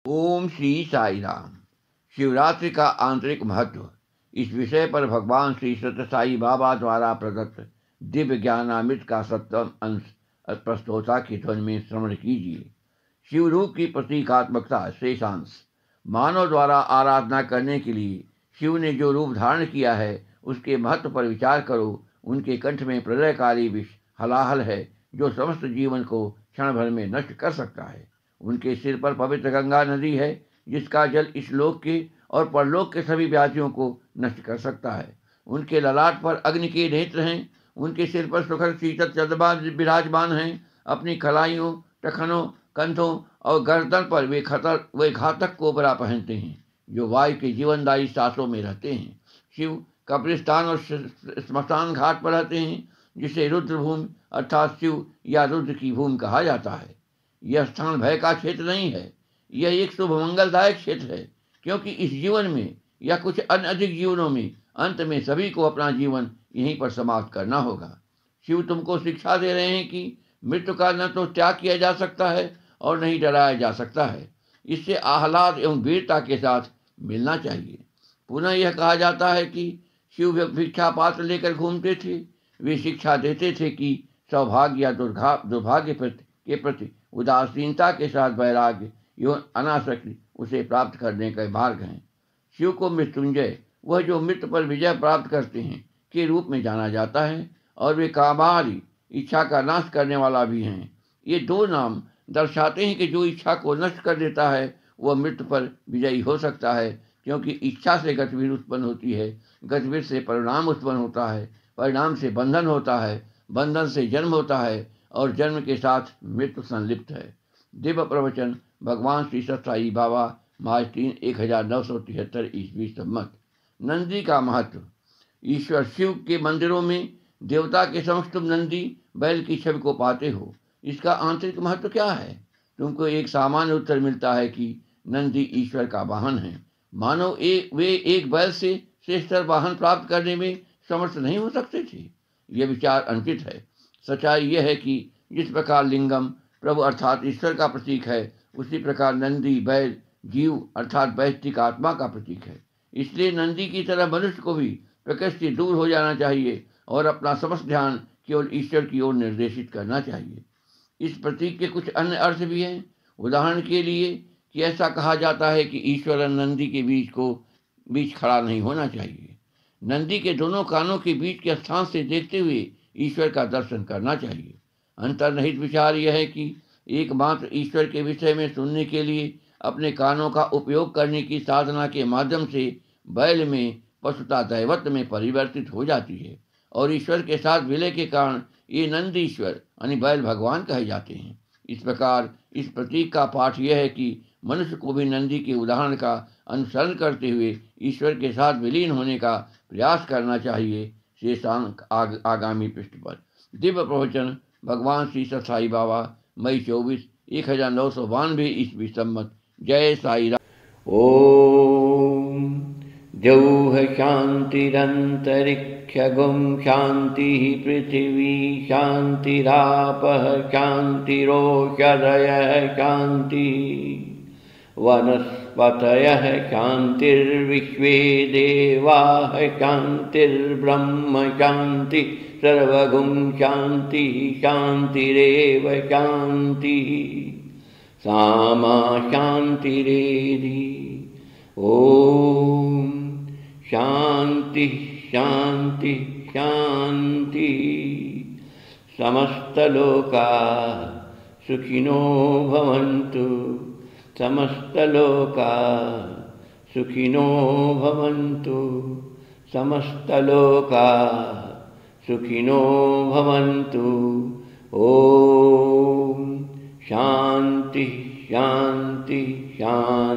ओम श्री साई राम। शिवरात्रि का आंतरिक महत्व। इस विषय पर भगवान श्री सत्य साई बाबा द्वारा प्रदत्त दिव्य ज्ञानामृत का 7वां अंश प्रस्तोता की ध्वनि में श्रवण कीजिए। शिवरूप की प्रतीकात्मकता शेषांश। मानव द्वारा आराधना करने के लिए शिव ने जो रूप धारण किया है उसके महत्व पर विचार करो। उनके कंठ में प्रलयकारी विष हलाहल है जो समस्त जीवन को क्षण भर में नष्ट कर सकता है। उनके सिर पर पवित्र गंगा नदी है जिसका जल इस लोक के और परलोक के सभी व्याधियों को नष्ट कर सकता है। उनके ललाट पर अग्नि के नेत्र हैं। उनके सिर पर सुखर शीतल चंद्रमा विराजमान हैं। अपनी कलाइयों, टखनों, कंधों और गर्दन पर वे घातक कोबरा पहनते हैं जो वायु के जीवनदायी सांसों में रहते हैं। शिव कब्रिस्तान और स्मशान घाट पर रहते हैं जिसे रुद्र भूमि अर्थात शिव या रुद्र की भूमि कहा जाता है। यह स्थान भय का क्षेत्र नहीं है, यह एक शुभ मंगलदायक क्षेत्र है, क्योंकि इस जीवन में या कुछ अन्य अधिक जीवनों में अंत में सभी को अपना जीवन यहीं पर समाप्त करना होगा। शिव तुमको शिक्षा दे रहे हैं कि मृत्यु का न तो त्याग किया जा सकता है और नहीं डराया जा सकता है। इससे आह्लाद एवं वीरता के साथ मिलना चाहिए। पुनः यह कहा जाता है कि शिव भिक्षा पात्र लेकर घूमते थे। वे शिक्षा देते थे कि सौभाग्य या दुर्भाग्य के प्रति उदासीनता के साथ वैराग्य एवं अनासक्ति उसे प्राप्त करने का मार्ग हैं। शिव को मृत्युंजय, वह जो मृत्यु पर विजय प्राप्त करते हैं, के रूप में जाना जाता है और वे कामारी, इच्छा का नाश करने वाला भी हैं। ये दो नाम दर्शाते हैं कि जो इच्छा को नष्ट कर देता है वह मृत्यु पर विजयी हो सकता है, क्योंकि इच्छा से गतिविधि उत्पन्न होती है, गतिविधि से परिणाम उत्पन्न होता है, परिणाम से बंधन होता है, बंधन से जन्म होता है और जन्म के साथ मृत्यु संलिप्त है। दिव्य प्रवचन भगवान श्री सत्य साई बाबा, मार्च 3, 1973 ईस्वी संमत। नंदी का महत्व। ईश्वर शिव के मंदिरों में देवता के समक्ष तुम नंदी बैल की छवि को पाते हो। इसका आंतरिक महत्व क्या है? तुमको एक सामान्य उत्तर मिलता है कि नंदी ईश्वर का वाहन है। मानो वे एक बैल से श्रेष्ठतर वाहन प्राप्त करने में समर्थ नहीं हो सकते थे। यह विचार अनुचित है। सच्चाई यह है कि जिस प्रकार लिंगम प्रभु अर्थात ईश्वर का प्रतीक है, उसी प्रकार नंदी बैल जीव अर्थात वैश्विक आत्मा का प्रतीक है। इसलिए नंदी की तरह मनुष्य को भी प्रकृति से दूर हो जाना चाहिए और अपना समस्त ध्यान केवल ईश्वर की ओर निर्देशित करना चाहिए। इस प्रतीक के कुछ अन्य अर्थ भी हैं। उदाहरण के लिए कि ऐसा कहा जाता है कि ईश्वर और नंदी के बीच खड़ा नहीं होना चाहिए। नंदी के दोनों कानों के बीच के स्थान से देखते हुए ईश्वर का दर्शन करना चाहिए। अंतर्निहित विचार यह है कि एकमात्र ईश्वर के विषय में सुनने के लिए अपने कानों का उपयोग करने की साधना के माध्यम से बैल में पशुता दैवत्व में परिवर्तित हो जाती है और ईश्वर के साथ विलय के कारण ये नंद ईश्वर यानी बैल भगवान कहे जाते हैं। इस प्रकार इस प्रतीक का पाठ यह है कि मनुष्य को भी नंदी के उदाहरण का अनुसरण करते हुए ईश्वर के साथ विलीन होने का प्रयास करना चाहिए। शेषांक आगामी पृष्ठ पर। दिव्य प्रवचन भगवान श्री सत्य साई बाबा, मई 24, 1992 ईस्वी संमत। जय साई राम। ओम जौह शांतिरंतरिक्षगुं शांति पृथिवी शांतिरापः शांतिरोषधयः शांति वनस्पतयः शांतिर्विश्वे देवाः शांतिर्ब्रह्म शांति सर्वगुं शांति शांतिरेव शांति सामा शांतिरेधि। ओम शांति शांति शांति। समस्तलोका सुखिनो भवन्तु, समस्तलोका सुखिनो भवन्तु, समस्तलोका सुखिनो भवन्तु। ओम शांति शांति शांति।